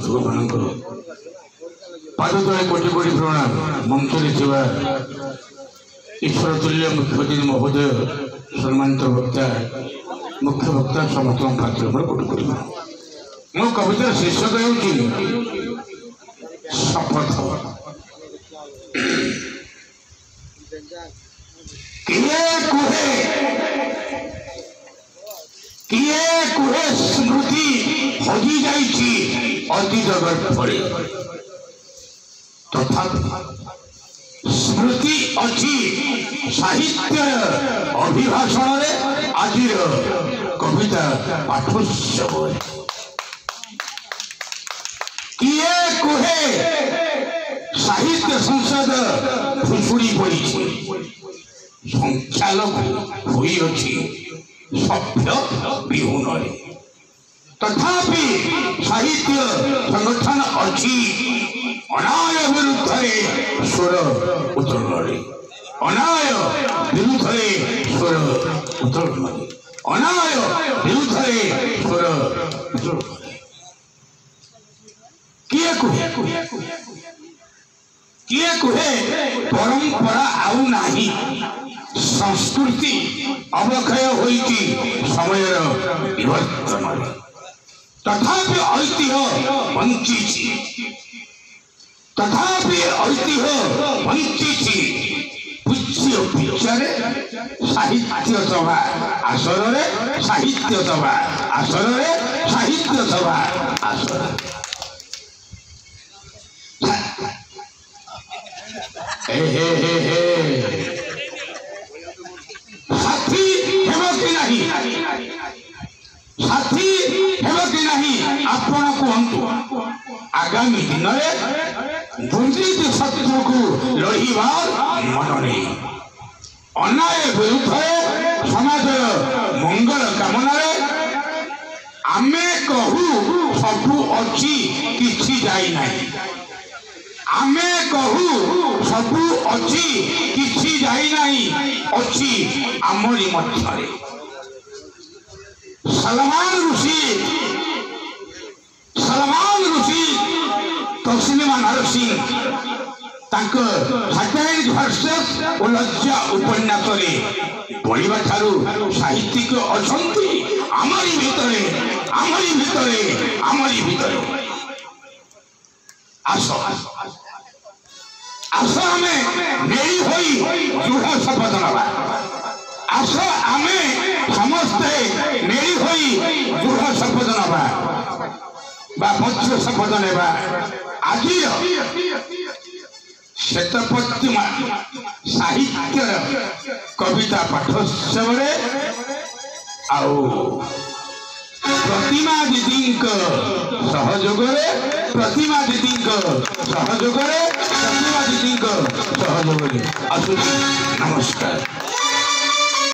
दर्शक मान पाद तले कोटि कोटि प्रणाम मंचरे ईश्वर तुल्य मुख्यमंत्री महोदय सम्मानित वक्ता मुख्य वक्ता समस्त पात्र कोटि कोटि मो कवितार शीर्षक हो शपथ किए कुहे स्मृति हजि जाइछि अतीत गठरे तथा स्मृति अच्छी साहित्य अभिभाषण आज कविता पाठोत्सव किए कुहे साहित्य संसद भुशुड़ी पड़ी संख्यालघु हुई अच्छी सभ्य विहुन तथापि साहित्य संगठन अच्छी अनाय विरुद्ध स्वर उत्तोलन अनाय विरुद्ध स्वर उत्तोलन अनाय विरुद्ध स्वर उत्तोलन किए कुहे परंपरा आउ नाही संस्कृति अवक्षय होइछि समयर विवर्तन तथापि ऐतिह्य बंचिछि पूज्य पिक्चरे साहित्य सभा आसर साहित्य सभा आसर साहित्य सभा आसर साथी हेब कि नहीं आपण कहतु आगामी दिन में दुर्नीति शत्रु को लड़ीबार मन नहीं अन्याय विरुद्ध समाज मंगल कामना आमे कहू सबू अच्छी किछि जाई नहीं आमे कहू सबू अच्छी किछि जाई नहीं अच्छी आमरी मध्यरे सलमान ऋषि तस्लिमा नरसिंह साइंटिफिक वर्सेस और लज्जा उपन्यास पढ़ा ठारू साहित्यिक अछंती आमरी भितरे आस आमे मेरी होई दृढ़ शपथ नवा आस आमे समस्ते मेरी होई दृढ़ शपथ नवा मध्य शपथ नेबा आज श्वेतपत्रिमा साहित्य कविता पाठोत्सव प्रतिमा दीदी सहयोग आसु नमस्कार।